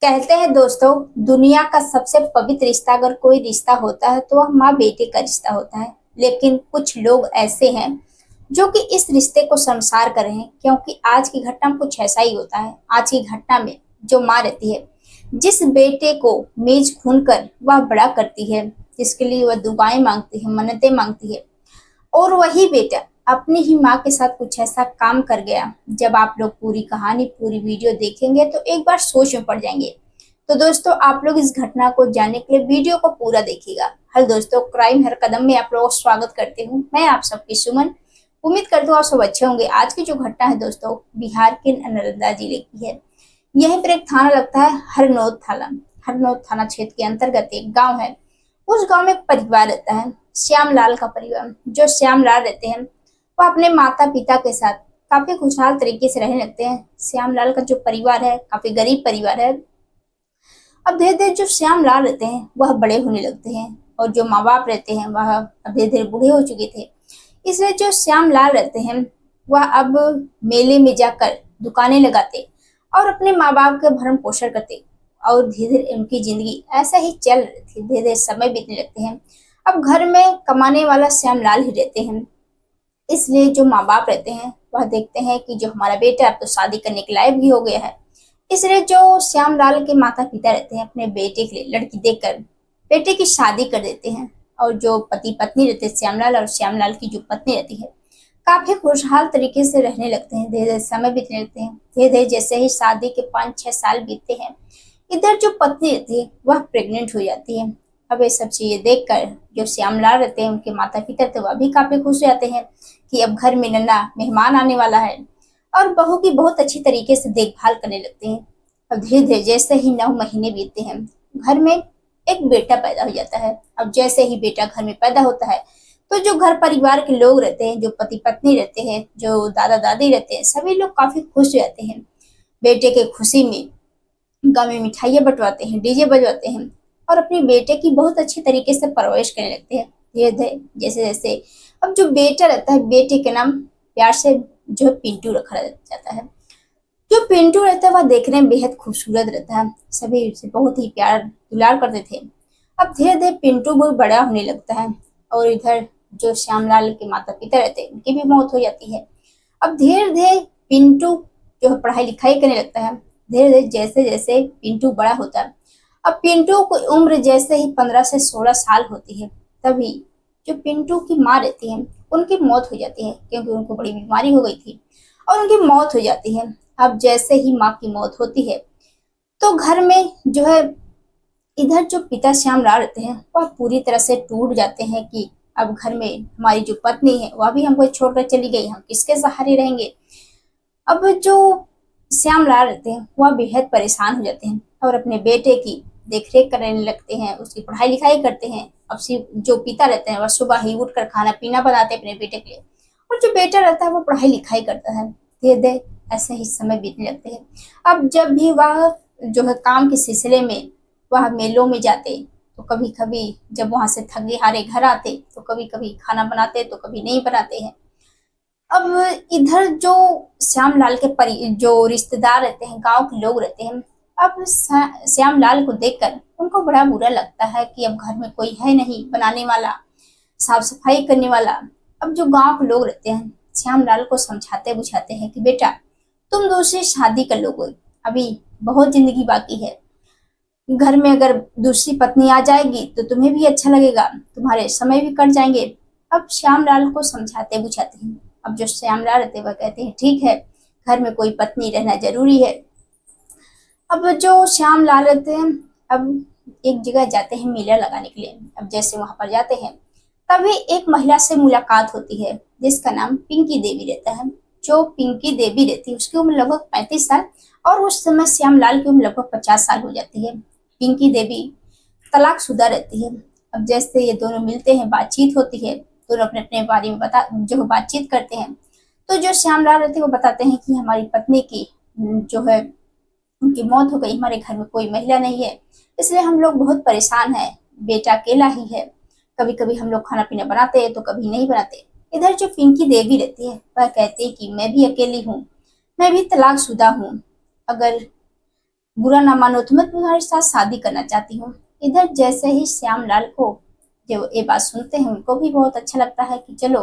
कहते हैं दोस्तों, दुनिया का सबसे पवित्र रिश्ता अगर कोई रिश्ता होता है तो वह माँ बेटे का रिश्ता होता है। लेकिन कुछ लोग ऐसे हैं जो कि इस रिश्ते को संसार कर रहे हैं, क्योंकि आज की घटना में कुछ ऐसा ही होता है। आज की घटना में जो माँ रहती है, जिस बेटे को मेज खून कर वह बड़ा करती है, जिसके लिए वह दुआएं मांगती है, मन्नतें मांगती है, और वही बेटा अपनी ही माँ के साथ कुछ ऐसा काम कर गया। जब आप लोग पूरी कहानी, पूरी वीडियो देखेंगे तो एक बार सोच में पड़ जाएंगे। तो दोस्तों, आप लोग इस घटना को जानने के लिए वीडियो को पूरा देखिएगा। हेलो दोस्तों, क्राइम हर कदम में आप लोगों का स्वागत करती हूँ। मैं आप सबकी सुमन। उम्मीद करती हूँ आप सब अच्छे होंगे। आज की जो घटना है दोस्तों, बिहार के नालंदा जिले की है। यहीं पर एक थाना लगता है, हरनौत थाना क्षेत्र के अंतर्गत एक गाँव है। उस गांव में एक परिवार रहता है, श्यामलाल का परिवार। जो श्यामलाल रहते हैं वो अपने माता पिता के साथ काफी खुशहाल तरीके से रहने लगते हैं। श्यामलाल का जो परिवार है काफी गरीब परिवार है। अब धीरे धीरे जो श्यामलाल रहते हैं वह बड़े होने लगते हैं, और जो माँ बाप रहते हैं वह अब धीरे धीरे बूढ़े हो चुके थे। इसलिए जो श्यामलाल रहते हैं वह अब मेले में जाकर दुकानें लगाते और अपने माँ बाप का भरण पोषण करते। और धीरे धीरे उनकी जिंदगी ऐसा ही चल रही थी। धीरे धीरे समय बीतने लगते हैं। अब घर में कमाने वाला श्यामलाल ही रहते हैं। इसलिए जो माँ बाप रहते हैं वह देखते हैं कि जो हमारा बेटा अब तो शादी करने के लायक भी हो गया है। इसलिए जो श्यामलाल के माता पिता रहते हैं अपने बेटे के लिए लड़की देखकर बेटे की शादी कर देते हैं। और जो पति पत्नी रहते हैं, श्यामलाल और श्यामलाल की जो पत्नी रहती है, काफी खुशहाल तरीके से रहने लगते हैं। धीरे धीरे समय बीतने लगते हैं। धीरे धीरे जैसे ही शादी के 5-6 साल बीतते हैं, इधर जो पत्नी रहती है वह प्रेग्नेंट हो जाती है। अब ये सब चीजें देखकर जो श्यामलाल रहते हैं, उनके माता पिता थे, वह भी काफी खुश हो जाते हैं कि अब घर में नन्हा मेहमान आने वाला है, और बहू की बहुत अच्छी तरीके से देखभाल करने लगते हैं। अब धीरे धीरे जैसे ही 9 महीने बीतते हैं, घर में एक बेटा पैदा हो जाता है। अब जैसे ही बेटा घर में पैदा होता है तो जो घर परिवार के लोग रहते हैं, जो पति पत्नी रहते हैं, जो दादा दादी रहते हैं, सभी लोग काफी खुश हो जाते हैं। बेटे के खुशी में गाँव में मिठाइयाँ बंटवाते हैं, डीजे बजवाते हैं, और अपने बेटे की बहुत अच्छी तरीके से परवरिश करने लगते हैं। धीरे धीरे जैसे जैसे अब जो बेटा रहता है, बेटे के नाम प्यार से जो है पिंटू रखा जाता है। जो पिंटू रहता है वह देखने में बेहद खूबसूरत रहता है। सभी उसे बहुत ही प्यार दुलार करते थे। अब धीरे धीरे पिंटू बहुत बड़ा होने लगता है, और इधर जो श्यामलाल के माता पिता रहते हैं उनकी भी मौत हो जाती है। अब धीरे धीरे पिंटू जो है पढ़ाई लिखाई करने लगता है। धीरे धीरे जैसे जैसे पिंटू बड़ा होता है, अब पिंटू की उम्र जैसे ही 15 से 16 साल होती है, तभी जो पिंटू की माँ रहती है उनकी मौत हो जाती है, क्योंकि उनको बड़ी बीमारी हो गई थी और उनकी मौत हो जाती है। अब जैसे ही माँ की मौत होती है तो घर में जो है इधर जो पिता श्यामलाल रहते हैं वह पूरी तरह से टूट जाते हैं कि अब घर में हमारी जो पत्नी है वह भी हमको छोड़कर चली गई, हम किसके सहारे रहेंगे। अब जो श्यामलाल रहते हैं वह बेहद परेशान हो जाते हैं और अपने बेटे की देखरेख करने लगते हैं, उसकी पढ़ाई लिखाई करते हैं। अब जो पिता रहते हैं वह सुबह ही उठकर खाना पीना बनाते हैं अपने बेटे के लिए, और जो बेटा रहता है वो पढ़ाई लिखाई करता है। धीरे धीरे ऐसे ही समय बीतने लगते हैं। अब जब भी वह जो है काम के सिलसिले में वह मेलों में जाते, तो कभी कभी जब वहां से थके हारे घर आते तो कभी कभी खाना बनाते तो कभी नहीं बनाते हैं। अब इधर जो श्यामलाल के जो रिश्तेदार रहते हैं, गांव के लोग रहते हैं, अब श्यामलाल को देखकर उनको बड़ा बुरा लगता है कि अब घर में कोई है नहीं बनाने वाला, साफ सफाई करने वाला। अब जो गांव के लोग रहते हैं श्यामलाल को समझाते बुझाते हैं कि बेटा तुम दूसरी शादी कर लोगे, अभी बहुत जिंदगी बाकी है। घर में अगर दूसरी पत्नी आ जाएगी तो तुम्हें भी अच्छा लगेगा, तुम्हारे समय भी कट जाएंगे। अब श्यामलाल को समझाते बुझाते हैं। अब जो श्यामलाल रहते वह कहते हैं ठीक है, घर में कोई पत्नी रहना जरूरी है। अब जो श्यामलाल रहते हैं अब एक जगह जाते हैं मेला लगाने के लिए। अब जैसे वहां पर जाते हैं तभी एक महिला से मुलाकात होती है जिसका नाम पिंकी देवी रहता है। जो पिंकी देवी रहती है उसकी उम्र लगभग 35 साल, और उस समय श्यामलाल की उम्र लगभग 50 साल हो जाती है। पिंकी देवी तलाकशुदा रहती है। अब जैसे ये दोनों मिलते हैं, बातचीत होती है, दोनों अपने अपने बारे में जो बातचीत करते हैं, तो जो श्यामलाल रहते हैं वो बताते हैं कि हमारी पत्नी की जो है उनकी मौत हो गई, हमारे घर में कोई महिला नहीं है, इसलिए हम लोग बहुत परेशान हैं, बेटा अकेला ही है, कभी कभी हम लोग खाना पीना बनाते हैं तो कभी नहीं बनाते। इधर जो पिंकी देवी रहती है वह कहती है कि मैं भी अकेली हूँ, मैं भी तलाकशुदा हूँ, अगर बुरा ना मानो तो मैं तुम्हारे साथ शादी करना चाहती हूँ। इधर जैसे ही श्यामलाल को जो ये बात सुनते हैं उनको भी बहुत अच्छा लगता है कि चलो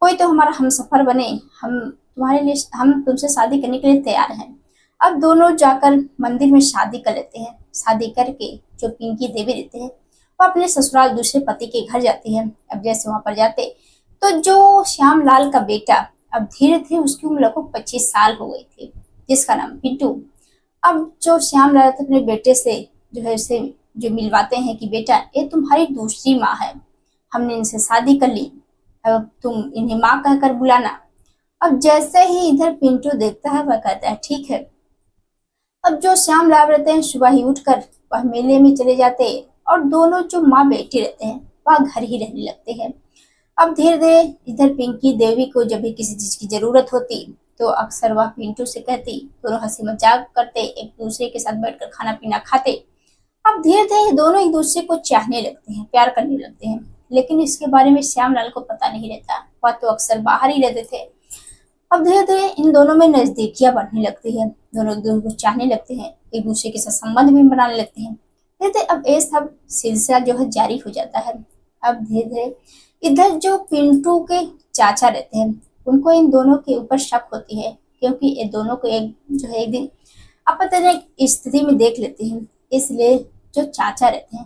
कोई तो हमारा हमसफर बने, हम तुम्हारे लिए, हम तुमसे शादी करने के लिए तैयार हैं। अब दोनों जाकर मंदिर में शादी कर लेते हैं। शादी करके जो पिंकी देवी रहते हैं वो अपने ससुराल दूसरे पति के घर जाती है। अब जैसे वहां पर जाते तो जो श्यामलाल का बेटा, अब धीरे धीरे उसकी उम्र लगभग 25 साल हो गई थी, जिसका नाम पिंटू। अब जो श्यामलाल अपने बेटे से जो है उसे जो मिलवाते हैं कि बेटा ये तुम्हारी दूसरी माँ है, हमने इनसे शादी कर ली, अब तुम इन्हें माँ कहकर बुलाना। अब जैसे ही इधर पिंटू देखता है वह कहता है ठीक है। अब जो श्याम लाल रहते हैं सुबह ही उठकर वह मेले में चले जाते हैं और दोनों जो माँ बेटी रहते हैं वह घर ही रहने लगते हैं। अब धीरे धीरे इधर पिंकी देवी को जब भी किसी चीज की जरूरत होती तो अक्सर वह पिंटू से कहती, दोनों हंसी मजाक करते, एक दूसरे के साथ बैठकर खाना पीना खाते। अब धीरे धीरे दोनों एक दूसरे को चाहने लगते हैं, प्यार करने लगते हैं, लेकिन इसके बारे में श्यामलाल को पता नहीं रहता, वह तो अक्सर बाहर ही रहते थे। अब धीरे धीरे इन दोनों में नजदीकियां बढ़ने लगती है, दोनों एक दूसरे को चाहने लगते हैं, एक दूसरे के साथ संबंध भी बनाने लगते हैं। धीरे धीरे अब ये सब सिलसिला जो है जारी हो जाता है। अब धीरे धीरे इधर जो पिंटू के चाचा रहते हैं उनको इन दोनों के ऊपर शक होती है, क्योंकि ये दोनों को एक जो है एक दिन आपत्तिजनक स्थिति में देख लेते हैं। इसलिए जो चाचा रहते हैं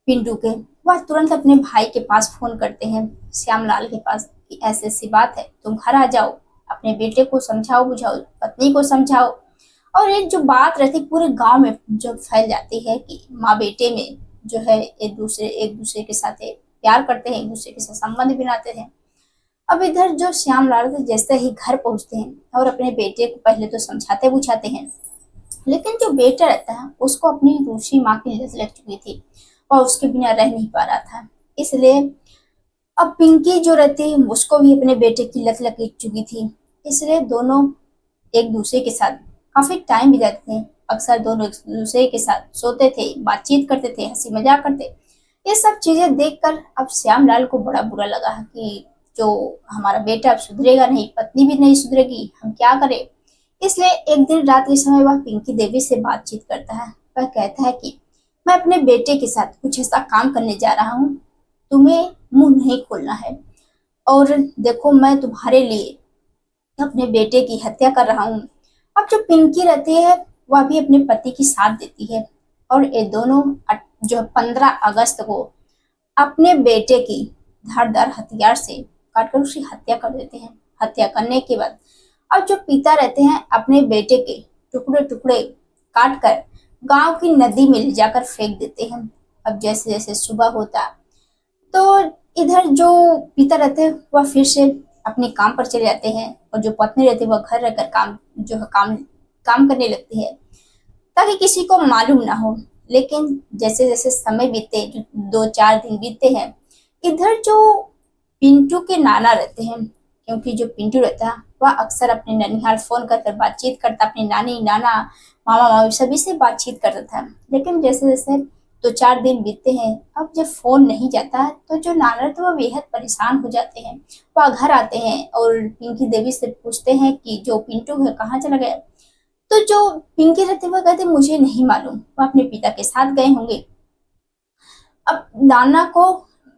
पिंटू के, वह तुरंत अपने भाई के पास फोन करते हैं, श्यामलाल के पास, कि ऐसी ऐसी बात है, तुम घर आ जाओ, अपने बेटे को समझाओ बुझाओ, पत्नी को समझाओ। और एक जो बात रहती पूरे गांव में जो फैल जाती है कि माँ बेटे में जो है एक दूसरे के साथ प्यार करते हैं, एक दूसरे के साथ संबंध बनाते हैं। अब इधर जो श्यामलाल जैसे ही घर पहुंचते हैं और अपने बेटे को पहले तो समझाते बुझाते हैं, लेकिन जो बेटा रहता है उसको अपनी दूसरी माँ की लत लग चुकी थी और उसके बिना रह नहीं पा रहा था। इसलिए अब पिंकी जो रहती है उसको भी अपने बेटे की लत लग चुकी थी। इसलिए दोनों एक दूसरे के साथ काफी टाइम बिताते थे। अक्सर दोनों एक दूसरे के साथ सोते थे, बातचीत करते थे, हंसी मजाक करते। ये सब चीजें देखकर अब श्यामलाल को बड़ा बुरा लगा कि जो हमारा बेटा अब सुधरेगा नहीं, पत्नी भी नहीं सुधरेगी, हम क्या करें। इसलिए एक दिन रात के समय वह पिंकी देवी से बातचीत करता है। वह कहता है कि मैं अपने बेटे के साथ कुछ ऐसा काम करने जा रहा हूँ, तुम्हें मुंह नहीं खोलना है। और देखो मैं तुम्हारे लिए अपने बेटे की हत्या कर रहा हूँ। अब जो पिंकी रहती है वह भी अपने पति की साथ देती है और ये दोनों जो 15 अगस्त को अपने बेटे की धारदार हथियार से काटकर उसकी हत्या कर देते हैं। हत्या करने के बाद अब जो पिता रहते हैं अपने बेटे के टुकड़े टुकड़े काट कर गांव की नदी में ले जाकर फेंक देते हैं। अब जैसे जैसे सुबह होता तो इधर जो पिता रहते हैं वह फिर से अपने काम पर चले जाते हैं और जो पत्नी रहती है वह घर रहकर काम करने लगती है ताकि किसी को मालूम ना हो। लेकिन जैसे जैसे समय बीते, जो 2-4 दिन बीतते हैं, इधर जो पिंटू के नाना रहते हैं, क्योंकि जो पिंटू रहता है वह अक्सर अपने ननिहाल फोन कर बातचीत करता, अपने नानी नाना मामा मामी सभी से बातचीत करता था। लेकिन जैसे जैसे 2-4 दिन बीतते हैं, अब जब फोन नहीं जाता है तो जो नाना तो वह बेहद परेशान हो जाते हैं। वह घर आते हैं और पिंकी देवी से पूछते हैं कि जो पिंटू है कहाँ चला गया। तो जो पिंकी रहते वह कहते मुझे नहीं मालूम, वह अपने पिता के साथ गए होंगे। अब नाना को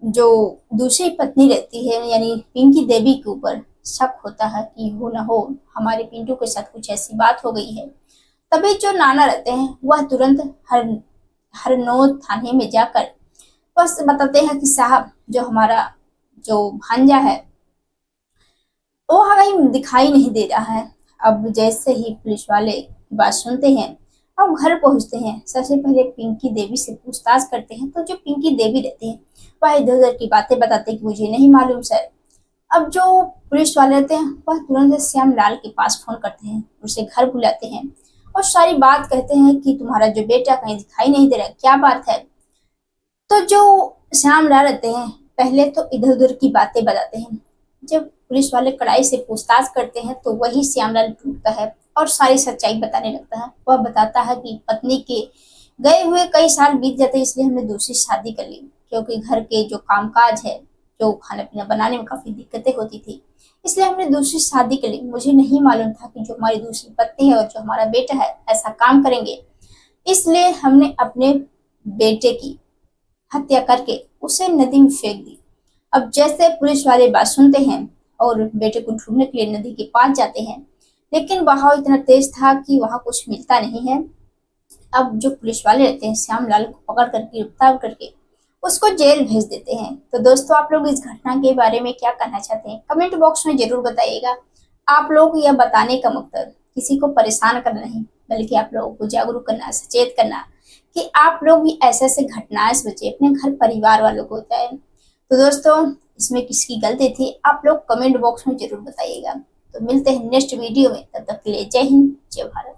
जो दूसरी पत्नी रहती है यानी पिंकी देवी के ऊपर शक होता है कि हो ना हो हमारे पिंटू के साथ कुछ ऐसी बात हो गई है। तभी जो नाना रहते हैं वह तुरंत हरनौत थाने में जाकर बस बताते हैं कि साहब जो हमारा जो भांजा है वो कहीं दिखाई नहीं दे रहा है। अब जैसे ही पुलिस वाले बात सुनते हैं, अब घर पहुंचते हैं, सबसे पहले पिंकी देवी से पूछताछ करते हैं। तो जो पिंकी देवी रहती है वह इधर उधर की बातें बताते हैं कि मुझे नहीं मालूम सर। अब जो पुलिस वाले रहते हैं वह तुरंत श्यामलाल के पास फोन करते हैं, उसे घर बुलाते हैं और सारी बात कहते हैं कि तुम्हारा जो बेटा कहीं दिखाई नहीं दे रहा, क्या बात है। तो जो श्यामलाल रहते हैं पहले तो इधर उधर की बातें बताते हैं। जब पुलिस वाले कड़ाई से पूछताछ करते हैं तो वही श्यामलाल टूटता है और सारी सच्चाई बताने लगता है। वह बताता है कि पत्नी के गए हुए कई साल बीत जाते इसलिए हमने दूसरी शादी कर ली, क्योंकि घर के जो कामकाज है, जो खाना पीना बनाने में काफी दिक्कतें होती थी, इसलिए हमने दूसरी शादी कर ली। मुझे नहीं मालूम था कि जो हमारी दूसरी पत्नी है और जो हमारा बेटा है ऐसा काम करेंगे। इसलिए हमने अपने बेटे की हत्या करके उसे नदी में फेंक दी। अब जैसे पुलिस वाले बात सुनते हैं और बेटे को ढूंढने के लिए नदी के पास जाते हैं, लेकिन बहाव इतना तेज था कि वहां कुछ मिलता नहीं है। अब जो पुलिस वाले रहते हैं श्यामलाल को पकड़ कर गिरफ्तार करके उसको जेल भेज देते हैं। तो दोस्तों, आप लोग इस घटना के बारे में क्या कहना चाहते हैं, कमेंट बॉक्स में जरूर बताइएगा। आप लोग यह बताने का मकसद किसी को परेशान करना नहीं, बल्कि आप लोगों को जागरूक करना, सचेत करना कि आप लोग भी ऐसे ऐसे घटनाएं से बचे, अपने घर परिवार वालों को होता है। तो दोस्तों, इसमें किसकी गलती थी आप लोग कमेंट बॉक्स में जरूर बताइएगा। तो मिलते हैं नेक्स्ट वीडियो में, तब तक के लिए जय हिंद, जय भारत।